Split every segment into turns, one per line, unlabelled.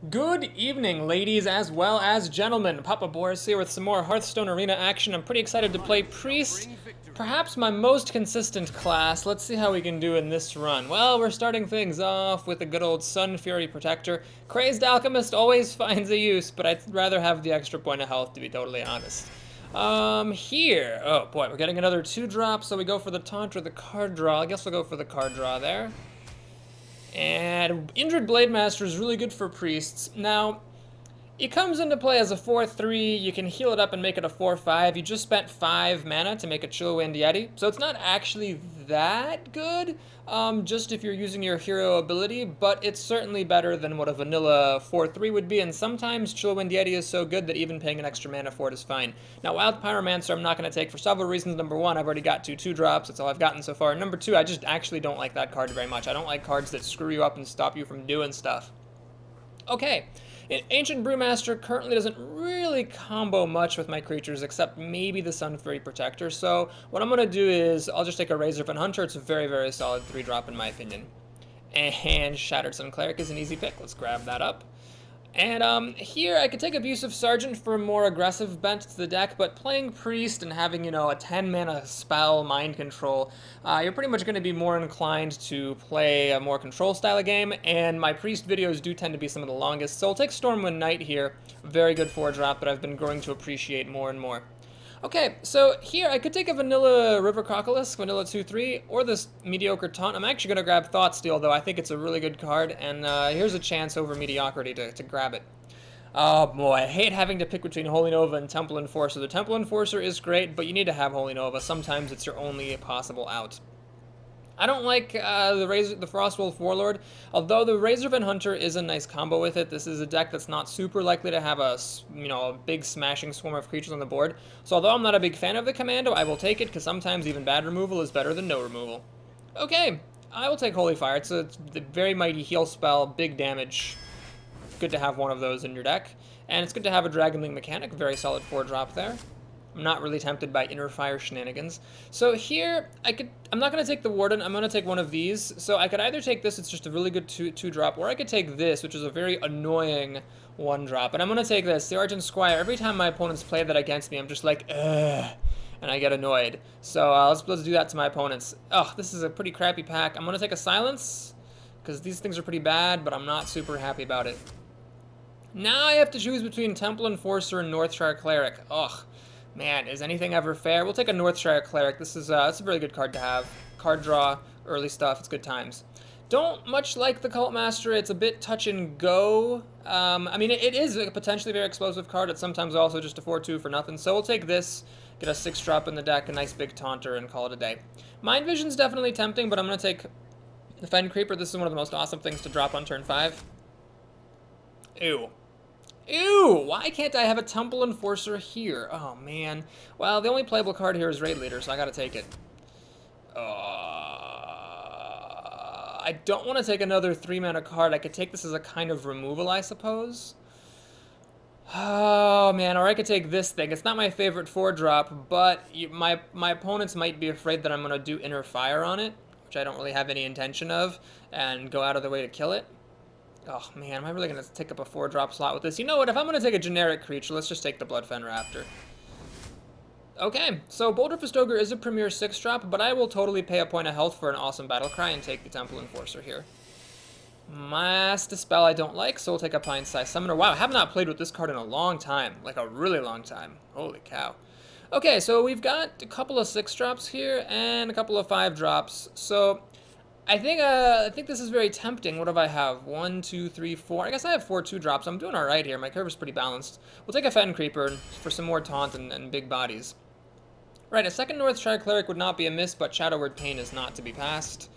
Good evening, ladies as well as gentlemen. Papa Boris here with some more Hearthstone Arena action. I'm pretty excited to play Priest, perhaps my most consistent class. Let's see how we can do in this run. Well, we're starting things off with a good old Sun Fury Protector. Crazed Alchemist always finds a use, but I'd rather have the extra point of health, to be totally honest. Here, oh boy, we're getting another 2-drop, so we go for the taunt or the card draw. I guess we'll go for the card draw there. And Injured Blade Master is really good for priests. Now, it comes into play as a 4-3. You can heal it up and make it a 4-5. You just spent 5 mana to make a Chillwind Yeti. So it's not actually that good, just if you're using your hero ability, but it's certainly better than what a vanilla 4-3 would be, and sometimes Chillwind Yeti is so good that even paying an extra mana for it is fine. Now, Wild Pyromancer I'm not going to take for several reasons. Number one, I've already got 2-drops. That's all I've gotten so far. Number two, I just actually don't like that card very much. I don't like cards that screw you up and stop you from doing stuff. Okay. Ancient Brewmaster currently doesn't really combo much with my creatures, except maybe the Sun Fury Protector, so what I'm going to do is I'll just take a Razorfen Hunter. It's a very, very solid 3-drop in my opinion. And Shattered Sun Cleric is an easy pick. Let's grab that up. And here I could take Abusive Sergeant for a more aggressive bent to the deck, but playing Priest and having, you know, a 10-mana spell, Mind Control, you're pretty much going to be more inclined to play a more control style of game, and my Priest videos do tend to be some of the longest, so I'll take Stormwind Knight here. Very good 4-drop, but I've been growing to appreciate more and more. Okay, so here I could take a vanilla River Crocolisk, vanilla 2-3, or this mediocre taunt. I'm actually going to grab Thoughtsteal, though. I think it's a really good card, and here's a chance over mediocrity to grab it. Oh boy, I hate having to pick between Holy Nova and Temple Enforcer. The Temple Enforcer is great, but you need to have Holy Nova. Sometimes it's your only possible out. I don't like the Frostwolf Warlord, although the Razorfen Hunter is a nice combo with it. This is a deck that's not super likely to have a big smashing swarm of creatures on the board. So although I'm not a big fan of the Commando, I will take it because sometimes even bad removal is better than no removal. Okay, I will take Holy Fire. It's a very mighty heal spell, big damage. Good to have one of those in your deck. And it's good to have a Dragonling mechanic, very solid 4-drop there. I'm not really tempted by Inner Fire shenanigans. So here, I'm not going to take the Warden, I'm going to take one of these. So I could either take this, it's just a really good 2-drop, or I could take this, which is a very annoying 1-drop. And I'm going to take this, the Argent Squire. Every time my opponents play that against me, I'm just like, ugh, and I get annoyed. So let's do that to my opponents. Oh, this is a pretty crappy pack. I'm going to take a Silence, because these things are pretty bad, but I'm not super happy about it. Now I have to choose between Temple Enforcer and Northshire Cleric. Ugh. Man, is anything ever fair? We'll take a Northshire Cleric. This is it's a really good card to have. Card draw, early stuff, it's good times. Don't much like the Cult Master. It's a bit touch and go. I mean, it is a potentially very explosive card. It's sometimes also just a 4-2 for nothing. So we'll take this, get a 6-drop in the deck, a nice big taunter, and call it a day. Mind Vision's definitely tempting, but I'm going to take the Fen Creeper. This is one of the most awesome things to drop on turn 5. Ew. Ew! Why can't I have a Temple Enforcer here? Oh, man. Well, the only playable card here is Raid Leader, so I gotta take it. I don't want to take another 3-mana card. I could take this as a kind of removal, I suppose. Oh, man. Or I could take this thing. It's not my favorite 4-drop, but my opponents might be afraid that I'm going to do Inner Fire on it, which I don't really have any intention of, and go out of their way to kill it. Oh man, am I really going to take up a 4-drop slot with this? You know what, if I'm going to take a generic creature, let's just take the Bloodfen Raptor. Okay, so Boulder Fist Ogre is a premier 6-drop, but I will totally pay a point of health for an awesome Battlecry and take the Temple Enforcer here. Mass Dispel I don't like, so we'll take a Pine-Sized Summoner. Wow, I have not played with this card in a long time, like a really long time. Holy cow. Okay, so we've got a couple of 6-drops here and a couple of 5-drops, so I think this is very tempting. What do I have? 1, 2, 3, 4. I guess I have 4 2-drops. I'm doing all right here. My curve is pretty balanced. We'll take a Fen Creeper for some more taunt and big bodies. Right, a second Northshire Cleric would not be amiss, but Shadow Word Pain is not to be passed.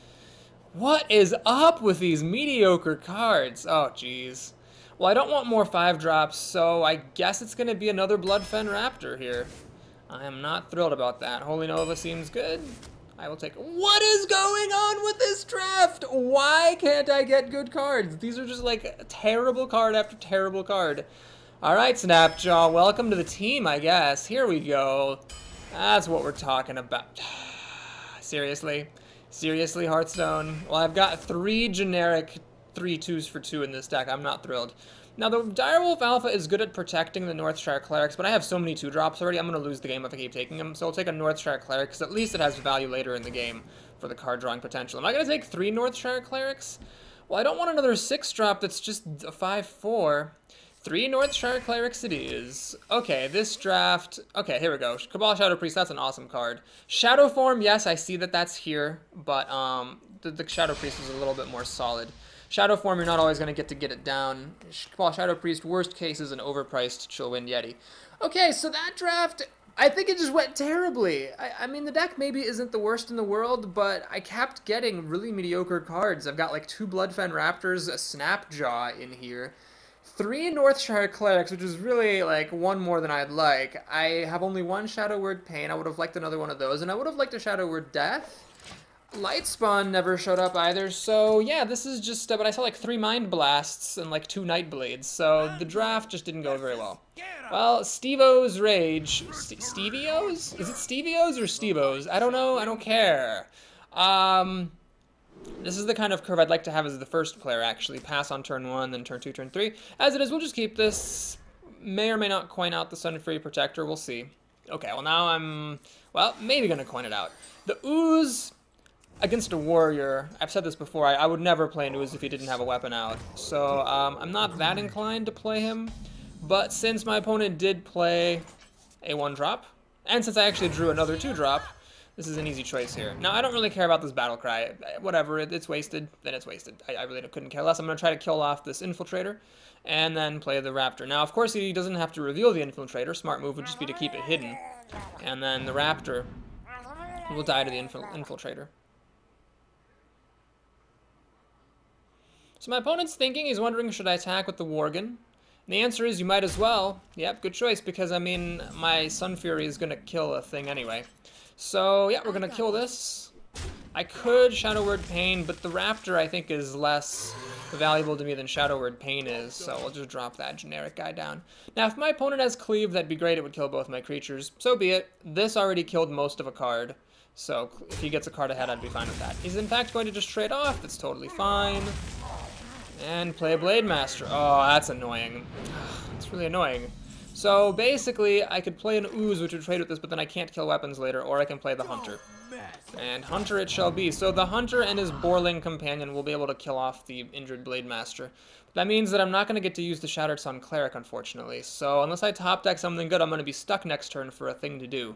What is up with these mediocre cards? Oh, jeez. Well, I don't want more 5-drops, so I guess it's going to be another Bloodfen Raptor here. I am not thrilled about that. Holy Nova seems good. I will take... What is going on with this draft? Why can't I get good cards? These are just like terrible card after terrible card. Alright, Snapjaw, welcome to the team, I guess. Here we go. That's what we're talking about. Seriously? Seriously, Hearthstone? Well, I've got 3 generic 3 2s for 2 in this deck. I'm not thrilled. Now, the Direwolf Alpha is good at protecting the Northshire Clerics, but I have so many 2-drops already, I'm going to lose the game if I keep taking them. So I'll take a Northshire Cleric, because at least it has value later in the game for the card drawing potential. Am I going to take 3 Northshire Clerics? Well, I don't want another 6-drop that's just a 5/4. 3 Northshire Clerics it is. Okay, this draft... Okay, here we go. Cabal Shadow Priest, that's an awesome card. Shadow Form, yes, I see that that's here, but the Shadow Priest is a little bit more solid. Shadow Form, you're not always going to get it down. Cabal Shadow Priest, worst case, is an overpriced Chillwind Yeti. Okay, so that draft, I think it just went terribly. I mean, the deck maybe isn't the worst in the world, but I kept getting really mediocre cards. I've got like 2 Bloodfen Raptors, a Snapjaw in here, 3 Northshire Clerics, which is really like 1 more than I'd like. I have only 1 Shadow Word Pain. I would have liked another one of those, and I would have liked a Shadow Word Death. Lightspawn never showed up either, so yeah, this is just, but I saw like 3 Mind Blasts and like 2 Nightblades, so the draft just didn't go very well. Well, Steve-O's Rage, Stevie-O's? Is it Stevie-O's or Steve-O's? I don't know, I don't care. This is the kind of curve I'd like to have as the first player, actually. Pass on turn 1, then turn 2, turn 3. As it is, we'll just keep this. May or may not coin out the Sunfury Protector, we'll see. Okay, well now I'm, well, maybe gonna coin it out. The Ooze against a warrior, I've said this before, I would never play an Ooze if he didn't have a weapon out. So I'm not that inclined to play him, but since my opponent did play a 1-drop, and since I actually drew another 2-drop, this is an easy choice here. Now, I don't really care about this Battle Cry. Whatever, it's wasted, then it's wasted. I really couldn't care less. I'm going to try to kill off this Infiltrator, and then play the Raptor. Now, of course, he doesn't have to reveal the Infiltrator. Smart move would just be to keep it hidden. And then the Raptor will die to the Infiltrator. So my opponent's thinking, he's wondering, should I attack with the Worgen? And the answer is, you might as well. Yep, good choice, because, I mean, my Sunfury is going to kill a thing anyway. So, yeah, we're going to kill this. I could Shadow Word Pain, but the Raptor, I think, is less valuable to me than Shadow Word Pain is, so I'll just drop that generic guy down. Now, if my opponent has Cleave, that'd be great. It would kill both my creatures. So be it. This already killed most of a card, so if he gets a card ahead, I'd be fine with that. He's, in fact, going to just trade off. That's totally fine. And play a Blade Master. Oh, that's annoying. It's really annoying. So basically, I could play an Ooze, which would trade with this, but then I can't kill weapons later, or I can play the Hunter. And Hunter it shall be. So the Hunter and his Boarling companion will be able to kill off the injured Blade Master. That means that I'm not going to get to use the Shattered Sun Cleric, unfortunately. So unless I top deck something good, I'm going to be stuck next turn for a thing to do.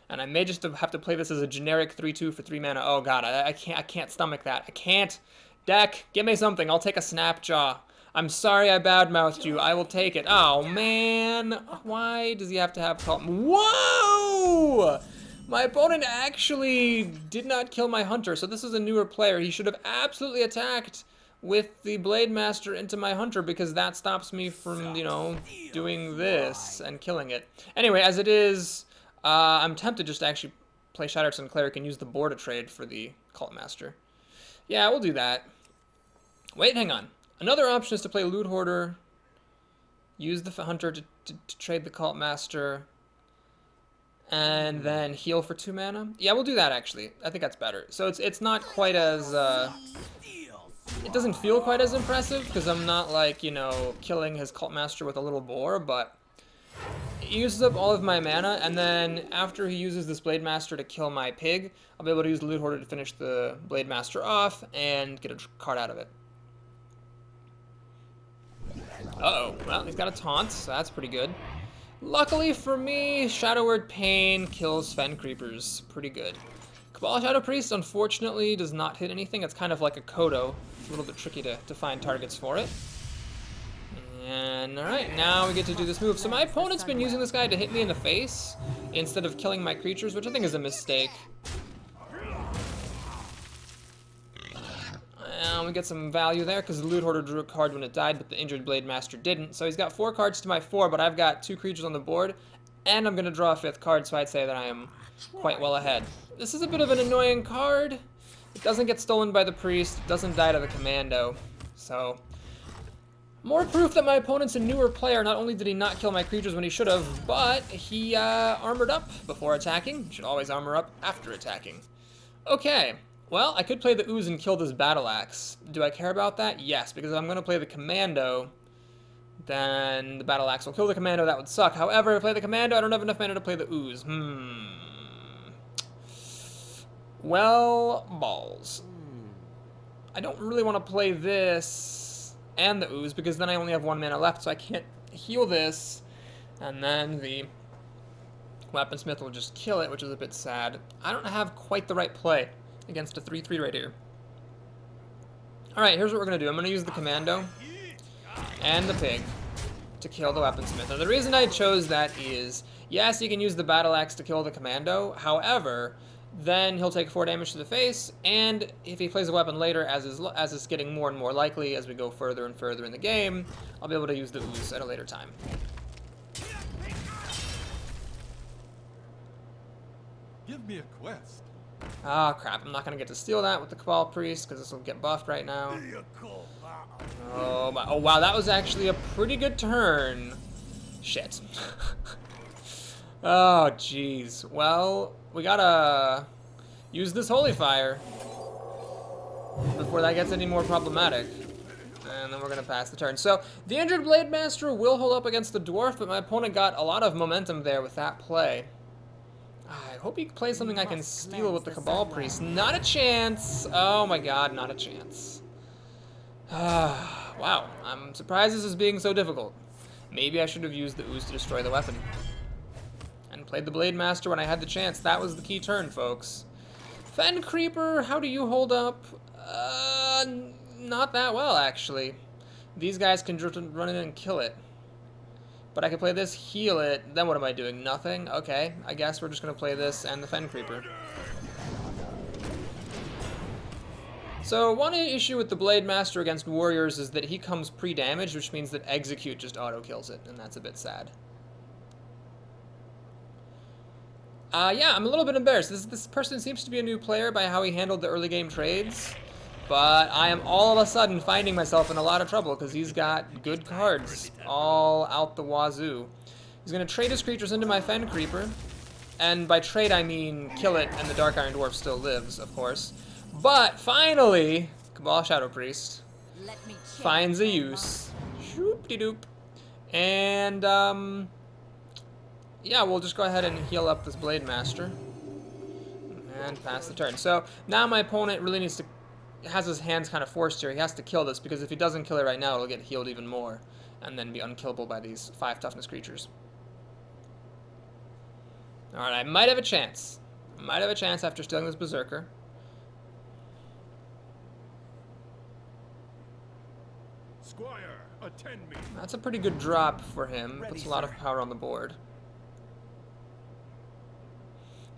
And I may just have to play this as a generic 3/2 for 3 mana. Oh god, I can't stomach that. I can't. Deck, give me something. I'll take a Snapjaw. I'm sorry I badmouthed you. I will take it. Oh, man. Why does he have to have... Whoa! My opponent actually did not kill my Hunter, so this is a newer player. He should have absolutely attacked with the Blade Master into my Hunter, because that stops me from, you know, doing this and killing it. Anyway, as it is, I'm tempted just to actually play Shattered Sun Cleric and use the board to trade for the Cult Master. Yeah, we'll do that. Wait, hang on. Another option is to play Loot Hoarder, use the Hunter to trade the Cult Master, and then heal for 2 mana. Yeah, we'll do that, actually. I think that's better. So it's not quite as... it doesn't feel quite as impressive, because I'm not, like, you know, killing his Cult Master with a little boar, but... He uses up all of my mana, and then after he uses this Blade Master to kill my pig, I'll be able to use the Loot Hoarder to finish the Blade Master off and get a card out of it. Uh-oh. Well, he's got a taunt, so that's pretty good. Luckily for me, Shadow Word Pain kills Fen Creepers. Pretty good. Cabal Shadow Priest, unfortunately, does not hit anything. It's kind of like a Kodo. It's a little bit tricky to find targets for it. And, alright, now we get to do this move. So my opponent's been using this guy to hit me in the face instead of killing my creatures, which I think is a mistake. And we get some value there, because the Loot Hoarder drew a card when it died, but the injured Blade Master didn't. So he's got 4 cards to my 4, but I've got 2 creatures on the board, and I'm going to draw a 5th card, so I'd say that I am quite well ahead. This is a bit of an annoying card. It doesn't get stolen by the Priest, it doesn't die to the Commando, so... More proof that my opponent's a newer player. Not only did he not kill my creatures when he should have, but he armored up before attacking. You should always armor up after attacking. Okay, Well, I could play the Ooze and kill this Battle Axe. Do I care about that? Yes, because if I'm going to play the Commando, then the Battle Axe will kill the Commando. That would suck. However, if I play the Commando, I don't have enough mana to play the Ooze. Well, balls. I don't really want to play this and the Ooze, because then I only have 1 mana left, so I can't heal this. And then the Weaponsmith will just kill it, which is a bit sad. I don't have quite the right play against a 3/3 right here. Alright, here's what we're going to do. I'm going to use the Commando and the Pig to kill the Weaponsmith. Now, the reason I chose that is, yes, you can use the Battle Axe to kill the Commando. However, then he'll take 4 damage to the face, and if he plays a weapon later, as is getting more and more likely as we go further and further in the game, I'll be able to use the Ooze at a later time.
Give me a quest.
Ah, crap. I'm not going to get to steal that with the Cabal Priest, because this will get buffed right now. Oh, wow. That was actually a pretty good turn. Shit. Oh, jeez. Well, we gotta use this Holy Fire before that gets any more problematic. And then we're gonna pass the turn. So, the injured Blade Master will hold up against the Dwarf, but my opponent got a lot of momentum there with that play. I hope he plays something I can steal with the Cabal Priest. Not a chance! Oh my god, not a chance. Wow, I'm surprised this is being so difficult. Maybe I should have used the Ooze to destroy the weapon. And played the Blade Master when I had the chance. That was the key turn, folks. Fen Creeper, how do you hold up? Not that well, actually. These guys can just run in and kill it. But I can play this, heal it, then what am I doing? Nothing? Okay, I guess we're just going to play this and the Fen Creeper. So, one issue with the Blade Master against Warriors is that he comes pre-damaged, which means that Execute just auto-kills it, and that's a bit sad. Yeah, I'm a little bit embarrassed. This person seems to be a new player by how he handled the early game trades. But I am all of a sudden finding myself in a lot of trouble because he's got good cards all out the wazoo. He's going to trade his creatures into my Fen Creeper. And by trade I mean kill it and the Dark Iron Dwarf still lives, of course. But finally, Cabal Shadow Priest finds a use. Shoop-de-doop. And, yeah, we'll just go ahead and heal up this Blade Master. And pass the turn. So now my opponent really needs to... has his hands kind of forced here. He has to kill this, because if he doesn't kill it right now, it'll get healed even more. And then be unkillable by these 5 toughness creatures. Alright, I might have a chance. I might have a chance after stealing this Berserker.
Squire, attend me.
That's a pretty good drop for him. Puts a lot of power on the board.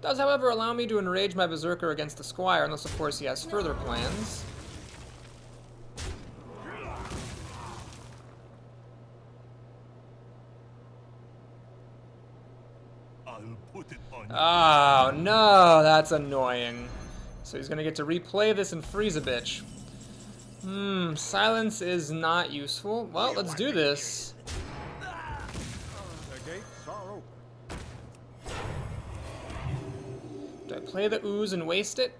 Does, however, allow me to enrage my Berserker against the Squire, unless, of course, he has further plans.
I'll put it on.
Oh, no, that's annoying. So he's going to get to replay this and freeze a bitch. Silence is not useful. Well, let's do this.
The gates are open.
Do I play the Ooze and waste it?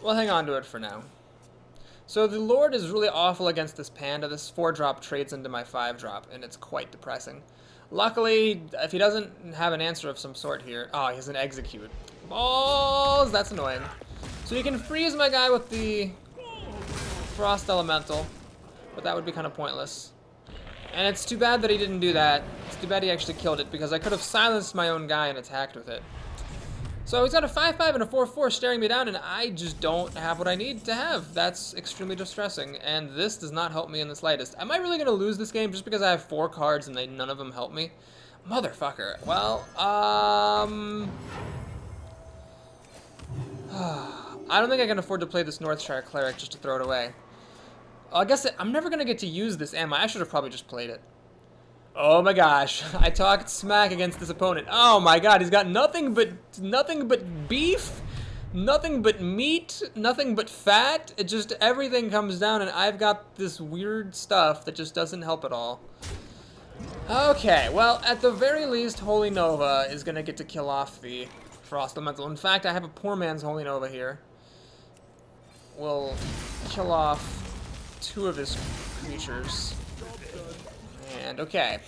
We'll hang on to it for now. So the Lord is really awful against this Panda. This 4-drop trades into my 5-drop, and it's quite depressing. Luckily, if he doesn't have an answer of some sort here... Oh, he has an Execute. Balls! That's annoying. So you can freeze my guy with the Frost Elemental, but that would be kind of pointless. And it's too bad that he didn't do that. It's too bad he actually killed it, because I could have silenced my own guy and attacked with it. So he's got a 5/5 and a 4/4 staring me down, and I just don't have what I need to have. That's extremely distressing, and this does not help me in the slightest. Am I really going to lose this game just because I have 4 cards and none of them help me? Motherfucker. Well, I don't think I can afford to play this Northshire Cleric just to throw it away. I guess I'm never going to get to use this, am I? I should have probably just played it. Oh my gosh, I talked smack against this opponent. Oh my god, he's got nothing but beef, nothing but meat, nothing but fat. It just, everything comes down, and I've got this weird stuff that just doesn't help at all. Okay, well, at the very least, Holy Nova is gonna get to kill off the Frost Elemental. In fact, I have a poor man's Holy Nova here. will kill off 2 of his creatures. And okay.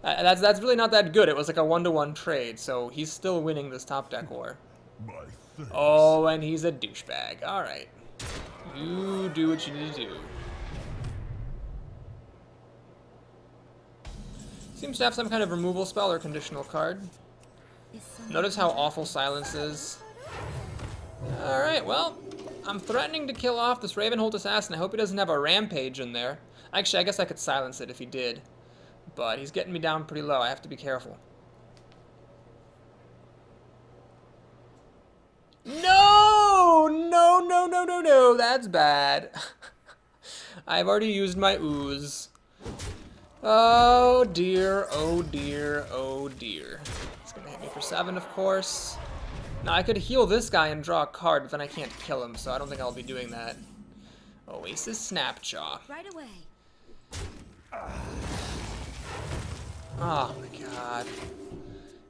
That's really not that good. It was like a 1-to-1 trade, so he's still winning this top deck war. Oh, and he's a douchebag. Alright. You do what you need to do. Seems to have some kind of removal spell or conditional card. Notice how awful silence is. Alright, well, I'm threatening to kill off this Ravenholt Assassin. I hope he doesn't have a rampage in there. Actually, I guess I could silence it if he did. But he's getting me down pretty low. I have to be careful. No! No, no, no, no, no. That's bad. I've already used my ooze. Oh dear, oh dear, oh dear. It's gonna hit me for 7, of course. Now I could heal this guy and draw a card, but then I can't kill him, so I don't think I'll be doing that. Oasis Snapjaw.
Right away.
Oh my god.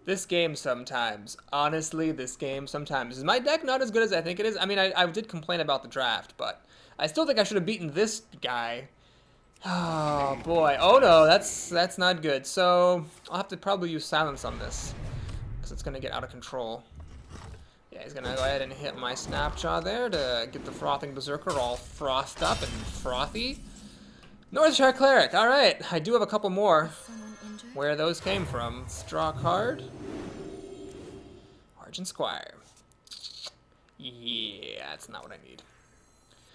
This game sometimes. Honestly, this game sometimes. Is my deck not as good as I think it is? I mean, I did complain about the draft, but I still think I should have beaten this guy. Oh boy. Oh no, that's not good. So I'll have to probably use silence on this, because it's gonna get out of control. Yeah, he's gonna go ahead and hit my Snapjaw there to get the Frothing Berserker all frothed up and frothy. Northshire Cleric. All right, I do have a couple more. Where those came from. Let's draw a card. Argent Squire. Yeah, that's not what I need.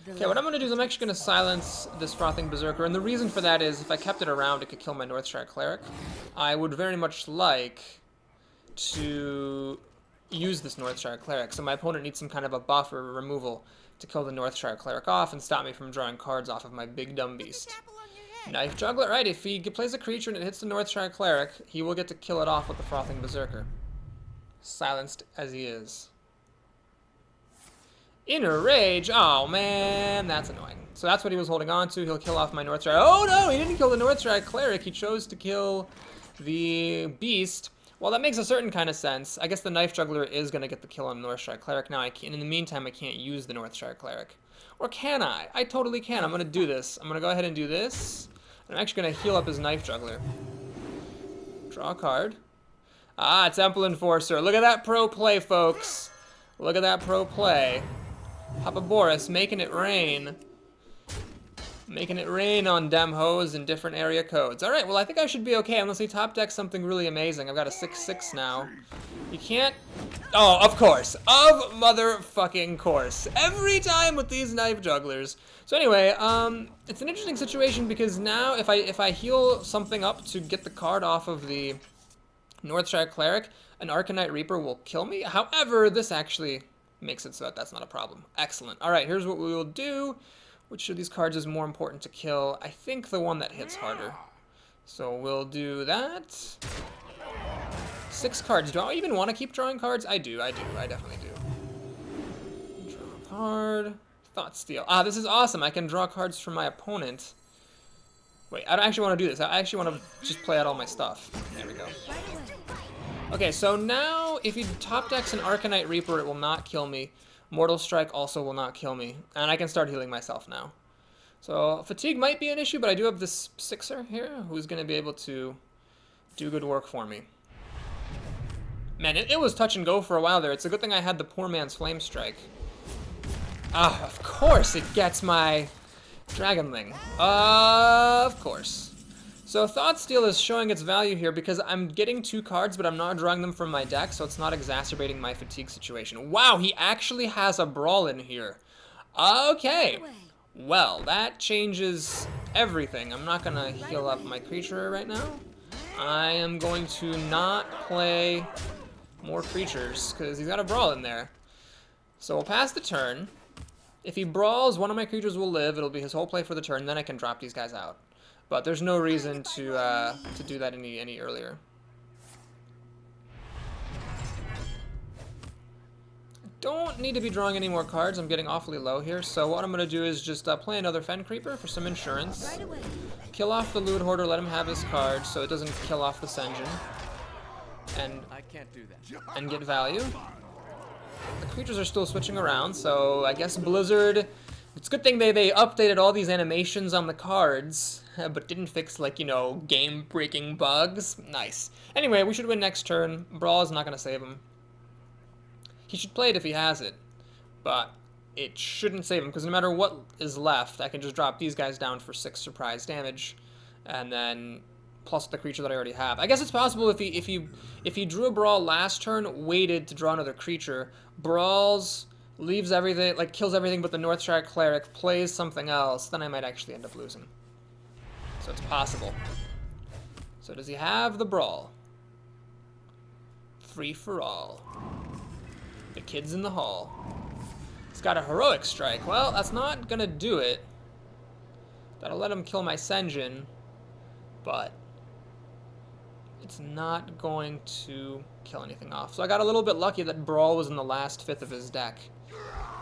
Okay, what I'm going to do is I'm actually going to silence this Frothing Berserker, and the reason for that is if I kept it around, it could kill my Northshire Cleric. I would very much like to use this Northshire Cleric, so my opponent needs some kind of a buff or removal to kill the Northshire Cleric off and stop me from drawing cards off of my big dumb beast. Knife Juggler, right, if he plays a creature and it hits the Northshire Cleric, he will get to kill it off with the Frothing Berserker. Silenced as he is. Inner Rage, oh man, that's annoying. So that's what he was holding on to, he'll kill off my Northshire. Oh no, he didn't kill the Northshire Cleric, he chose to kill the beast. Well, that makes a certain kind of sense. I guess the Knife Juggler is going to get the kill on the Northshire Cleric. Now, in the meantime, I can't use the Northshire Cleric. Or can I? I totally can. I'm going to do this. I'm going to go ahead and do this. I'm actually going to heal up his Knife Juggler. Draw a card. Ah, Temple Enforcer. Look at that pro play, folks. Look at that pro play. Papa Boris making it rain. Making it rain on dem hoes in different area codes. Alright, well I think I should be okay unless he top decks something really amazing. I've got a 6/6 now. You can't... Oh, of course. Of motherfucking course. Every time with these Knife Jugglers. So anyway, it's an interesting situation because now if I heal something up to get the card off of the Northshire Cleric, an Arcanite Reaper will kill me. However, this actually makes it so that that's not a problem. Excellent. Alright, here's what we will do. Which of these cards is more important to kill? I think the one that hits harder. So we'll do that. 6 cards. Do I even want to keep drawing cards? I do. I definitely do. Draw a card. Thought Steal. Ah, this is awesome. I can draw cards from my opponent. Wait, I don't actually want to do this. I actually want to just play out all my stuff. There we go. Okay, so now if he top decks an Arcanite Reaper, it will not kill me. Mortal Strike also will not kill me, and I can start healing myself now. So fatigue might be an issue, but I do have this 6er here who's going to be able to do good work for me. Man, it was touch and go for a while there. It's a good thing I had the poor man's Flame Strike. Ah, of course it gets my Dragonling. Of course. So Thought Steal is showing its value here because I'm getting 2 cards, but I'm not drawing them from my deck, so it's not exacerbating my fatigue situation. Wow, he actually has a Brawl in here. Okay. Well, that changes everything. I'm not going to heal up my creature right now. I am going to not play more creatures because he's got a Brawl in there. So we'll pass the turn. If he brawls, one of my creatures will live. It'll be his whole play for the turn, then I can drop these guys out. But there's no reason to do that any earlier. Don't need to be drawing any more cards. I'm getting awfully low here. So what I'm going to do is just play another Fen Creeper for some insurance. Kill off the Loot Hoarder, let him have his card so it doesn't kill off the Sen'jin. And,
I can't do that.
and get value. the creatures are still switching around, so I guess Blizzard... It's a good thing they updated all these animations on the cards, but didn't fix, like, you know, game-breaking bugs. Nice. Anyway, we should win next turn. Brawl is not going to save him. He should play it if he has it, but it shouldn't save him, because no matter what is left, I can just drop these guys down for 6 surprise damage, and then plus the creature that I already have. I guess it's possible if he drew a Brawl last turn, waited to draw another creature, brawls, leaves everything, like kills everything but the Northshire Cleric, plays something else, then I might actually end up losing. So it's possible. So does he have the Brawl? Free for all. The kids in the hall. He's got a Heroic Strike. Well, that's not gonna do it. That'll let him kill my Sen'jin, but it's not going to kill anything off. So I got a little bit lucky that Brawl was in the last fifth of his deck.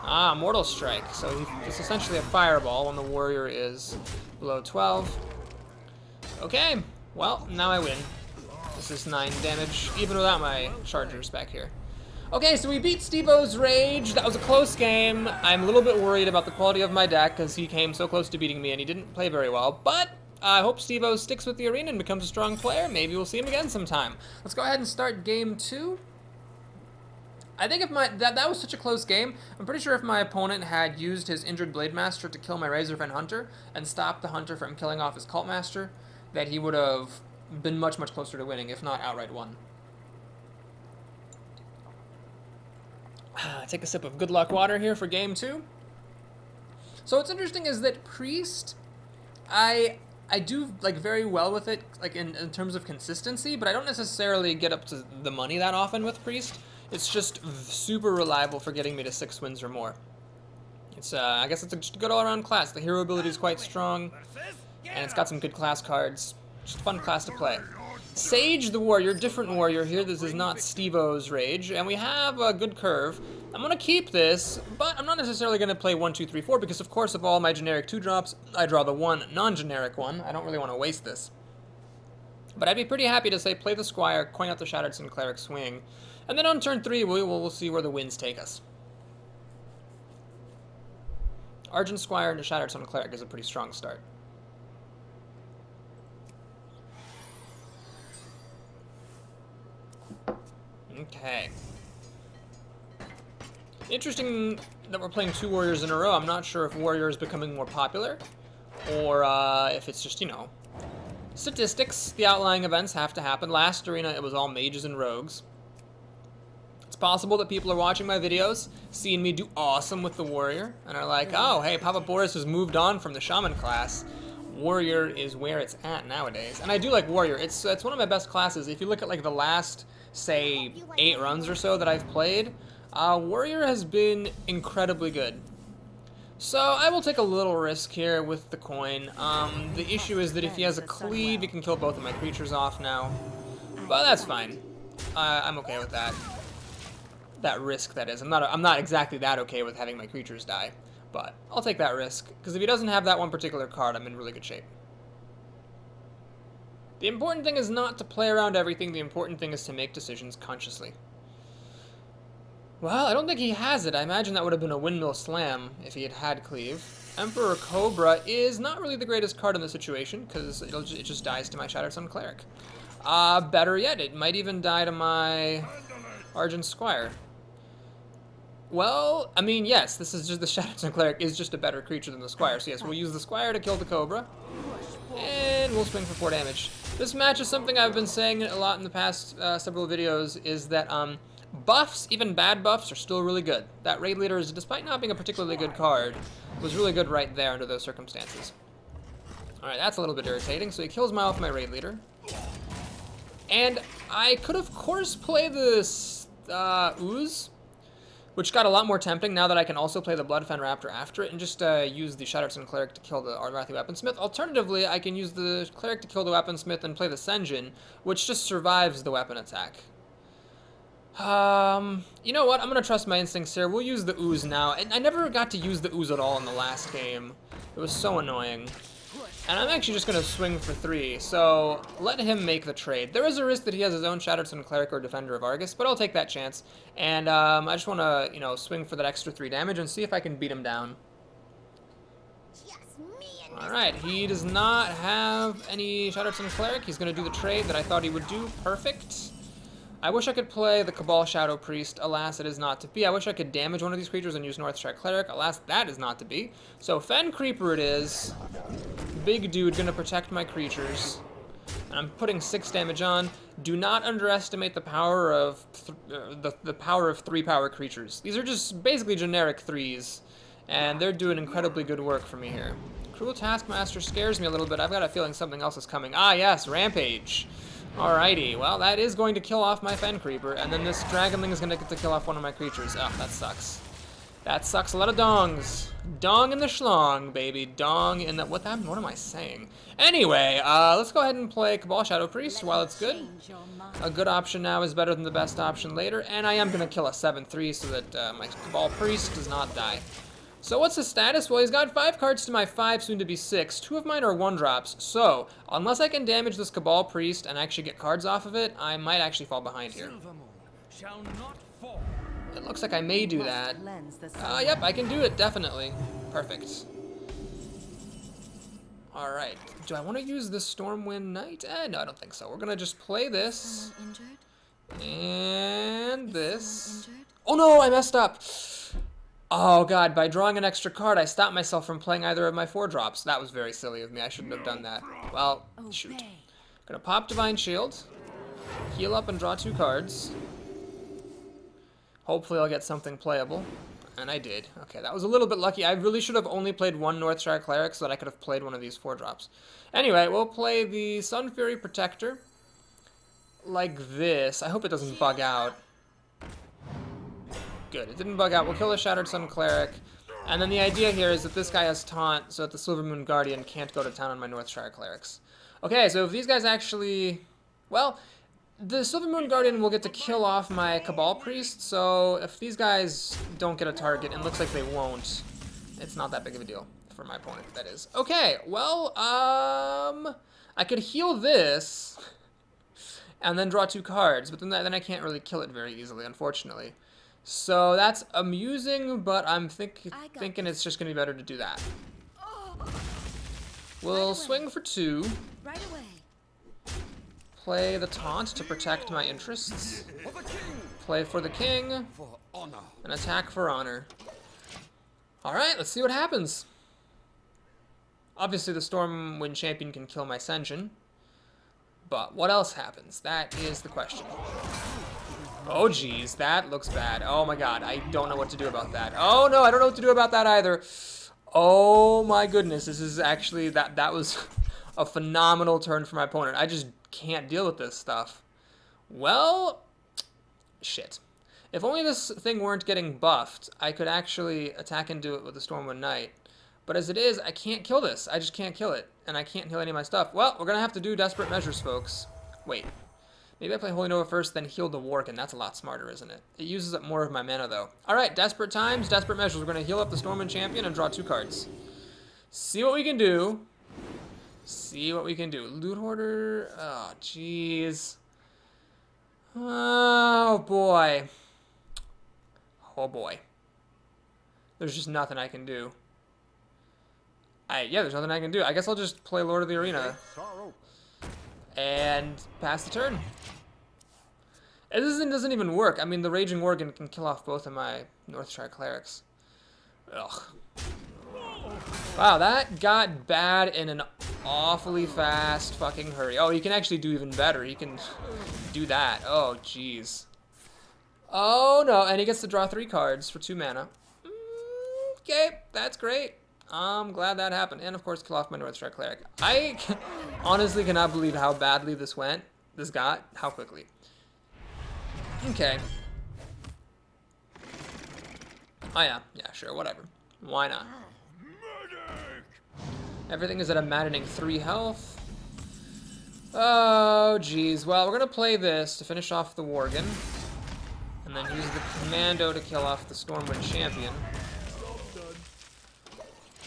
Ah, Mortal Strike. So it's essentially a fireball when the warrior is below 12. Okay, well, now I win. This is 9 damage, even without my chargers back here. Okay, so we beat Steve-O's Rage. That was a close game. I'm a little bit worried about the quality of my deck because he came so close to beating me and he didn't play very well, but I hope Steve-O sticks with the arena and becomes a strong player. Maybe we'll see him again sometime. Let's go ahead and start game 2. I think if that was such a close game, I'm pretty sure if my opponent had used his Injured Blade Master to kill my Razorfen Hunter and stop the Hunter from killing off his Cult Master, that he would have been much, much closer to winning, if not outright won. Take a sip of good luck water here for game 2. So what's interesting is that Priest, I do like very well with it, like in terms of consistency, but I don't necessarily get up to the money that often with Priest. It's just super reliable for getting me to 6 wins or more. It's I guess it's just a good all-around class. The hero ability is quite strong, and it's got some good class cards. Just a fun class to play. Sage the Warrior, different warrior here. This is not Steve-O's Rage, and we have a good curve. I'm gonna keep this, but I'm not necessarily gonna play 1, 2, 3, 4 because of course of all my generic 2-drops, I draw the one non-generic one. I don't really want to waste this. But I'd be pretty happy to say play the Squire, coin out the Shattered Sun Cleric, swing, and then on turn 3 we'll see where the winds take us. Argent Squire into Shattered Sun Cleric is a pretty strong start. Okay. Interesting that we're playing 2 warriors in a row. I'm not sure if warrior is becoming more popular, or if it's just, you know, statistics. The outlying events have to happen. Last arena, it was all mages and rogues. It's possible that people are watching my videos, seeing me do awesome with the warrior, and are like, oh, hey, Papa Boris has moved on from the shaman class. Warrior is where it's at nowadays. And I do like warrior. It's one of my best classes. If you look at like the last, say, 8 runs or so that I've played, warrior has been incredibly good. So I will take a little risk here with the coin. The issue is that if he has a cleave, he can kill both of my creatures off now. But that's fine. I'm okay with that. That risk, that is. I'm not exactly that okay with having my creatures die, but I'll take that risk because if he doesn't have that one particular card, I'm in really good shape. The important thing is not to play around everything. The important thing is to make decisions consciously. Well, I don't think he has it. I imagine that would have been a Windmill Slam if he had had Cleave. Emperor Cobra is not really the greatest card in the situation because it just dies to my Shattered Sun Cleric. Better yet, it might even die to my Argent Squire. Well, I mean, yes, this is just the Shattered Sun Cleric is just a better creature than the Squire. So yes, we'll use the Squire to kill the Cobra, and we'll swing for 4 damage. This match is something I've been saying a lot in the past several videos, is that buffs, even bad buffs, are still really good. That Raid Leader, is, despite not being a particularly good card, was really good right there under those circumstances. Alright, that's a little bit irritating, so he kills me off my Raid Leader. And I could, of course, play this Ooze, which got a lot more tempting now that I can also play the Bloodfen Raptor after it and just use the Shattered Sun Cleric to kill the Arathi Weaponsmith. Alternatively, I can use the Cleric to kill the Weaponsmith and play the Sen'jin, which just survives the weapon attack. You know what? I'm gonna trust my instincts here. We'll use the Ooze now. And I never got to use the Ooze at all in the last game. It was so annoying. And I'm actually just going to swing for 3, so let him make the trade. There is a risk that he has his own Shattered Sun Cleric or Defender of Argus, but I'll take that chance. And I just want to, you know, swing for that extra 3 damage and see if I can beat him down. Alright, he does not have any Shattered Sun Cleric. He's going to do the trade that I thought he would do. Perfect. I wish I could play the Cabal Shadow Priest. Alas, it is not to be. I wish I could damage one of these creatures and use Northstrike Cleric. Alas, that is not to be. So Fen Creeper it is. Big dude gonna protect my creatures. And I'm putting 6 damage on. Do not underestimate the power of the power of 3-power creatures. These are just basically generic 3s, and they're doing incredibly good work for me here. Cruel Taskmaster scares me a little bit. I've got a feeling something else is coming. Ah, yes, Rampage. Alrighty, well, that is going to kill off my Fen Creeper, and then this Dragonling is going to get to kill off one of my creatures. Oh, that sucks. That sucks. A lot of dongs. Dong in the schlong, baby. Dong in the... What am I saying? Anyway, let's go ahead and play Cabal Shadow Priest while it's good. A good option now is better than the best option later, and I am going to kill a 7/3 so that my Cabal Priest does not die. So what's his status? Well, he's got 5 cards to my 5, soon to be 6. 2 of mine are 1-drops. So, unless I can damage this Cabal Priest and actually get cards off of it, I might actually fall behind here. It looks like I may do that. Yep, I can do it, definitely. Perfect. Alright, do I want to use this Stormwind Knight? No, I don't think so. We're going to just play this. And this. Oh no, I messed up! Oh god, by drawing an extra card, I stopped myself from playing either of my 4-drops. That was very silly of me. I shouldn't have done that. Well, shoot. Gonna pop Divine Shield, heal up and draw 2 cards. Hopefully I'll get something playable. And I did. Okay, that was a little bit lucky. I really should have only played 1 Northstrike Cleric so that I could have played one of these 4-drops. Anyway, we'll play the Sun Fury Protector like this. I hope it doesn't bug out. Good, it didn't bug out. We'll kill the Shattered Sun Cleric. And then the idea here is that this guy has taunt, so that the Silver Moon Guardian can't go to town on my Northstrike Clerics. Okay, so if these guys actually... Well, the Silver Moon Guardian will get to kill off my Cabal Priest, so if these guys don't get a target, and it looks like they won't, it's not that big of a deal for my opponent, that is. Okay, well, I could heal this, and then draw 2 cards, but then I can't really kill it very easily, unfortunately. So that's amusing, but I'm thinking it's just going to be better to do that. We'll swing for 2.
Right away.
Play the taunt to protect my interests. Play for the king. And attack for honor. Alright, let's see what happens. Obviously the Stormwind Champion can kill my Senshin. But what else happens? That is the question. Oh geez, that looks bad. Oh my god, I don't know what to do about that. Oh no, I don't know what to do about that either. Oh my goodness, this is actually, that was a phenomenal turn for my opponent. I just can't deal with this stuff. Well, shit. If only this thing weren't getting buffed, I could actually attack into it with the Stormwind Knight. But as it is, I can't kill this. I just can't kill it. And I can't heal any of my stuff. Well, we're gonna have to do desperate measures, folks. Wait. Maybe I play Holy Nova first, then heal the Worgen. That's a lot smarter, isn't it? It uses up more of my mana, though. Alright, desperate times, desperate measures. We're going to heal up the Stormwind Champion and draw 2 cards. See what we can do. See what we can do. Loot Hoarder. Oh, jeez. Oh, boy. Oh, boy. There's just nothing I can do. Yeah, there's nothing I can do. I guess I'll just play Lord of the Arena. And pass the turn. It doesn't even work. I mean, the Raging Worgen can kill off both of my Northstrike Clerics. Ugh. Wow, that got bad in an awfully fast fucking hurry. Oh, he can actually do even better. He can do that. Oh, jeez. Oh, no. And he gets to draw 3 cards for 2 mana. Okay, that's great. I'm glad that happened. And, of course, kill off my Northstrike Cleric. I honestly cannot believe how badly this went. This got. How quickly. Okay. Oh, yeah. Yeah, sure. Whatever. Why not? Everything is at a maddening 3 health. Oh, geez. Well, we're going to play this to finish off the Worgen. And then use the Commando to kill off the Stormwind Champion.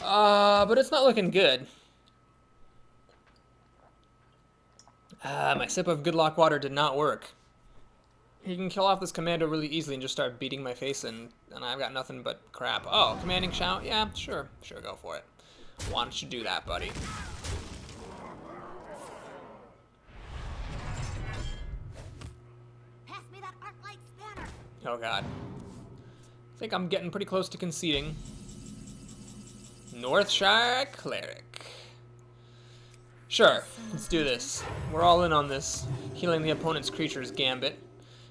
But it's not looking good. My sip of good luck water did not work. He can kill off this commando really easily and just start beating my face in, and I've got nothing but crap. Oh, commanding shout? Yeah, sure, go for it. Why don't you do that, buddy?
Pass me that arc light spanner.
Oh god. I think I'm getting pretty close to conceding. Northshire Cleric. Sure, let's do this. We're all in on this. Healing the opponent's creature's gambit.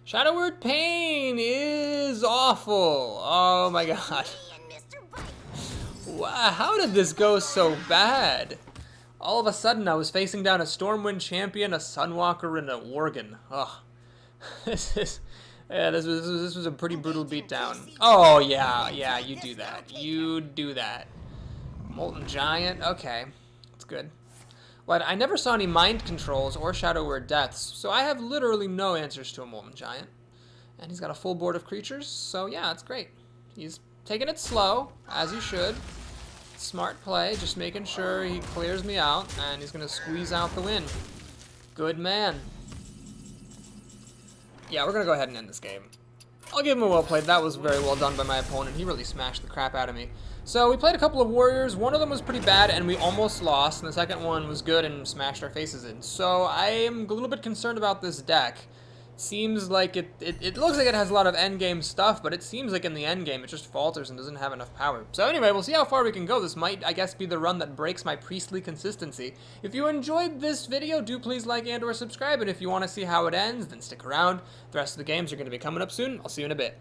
Shadow Word Pain is awful. Oh my god. Wow, how did this go so bad? All of a sudden I was facing down a Stormwind Champion, a Sunwalker, and a Worgen. Ugh. This was a pretty brutal beatdown. Oh yeah, you do that. You do that. Molten Giant, okay. That's good. But I never saw any mind controls or Shadow Word deaths, so I have literally no answers to a Molten Giant. And he's got a full board of creatures, so yeah, it's great. He's taking it slow, as he should. Smart play, just making sure he clears me out, and he's gonna squeeze out the win. Good man. Yeah, we're gonna go ahead and end this game. I'll give him a well played. That was very well done by my opponent. He really smashed the crap out of me. So we played a couple of warriors. One of them was pretty bad, and we almost lost, and the second one was good and smashed our faces in. So I am a little bit concerned about this deck. Seems like it looks like it has a lot of endgame stuff, but it seems like in the endgame it just falters and doesn't have enough power. So anyway, we'll see how far we can go. This might, I guess, be the run that breaks my priestly consistency. If you enjoyed this video, do please like and or subscribe, and if you want to see how it ends, then stick around. The rest of the games are going to be coming up soon. I'll see you in a bit.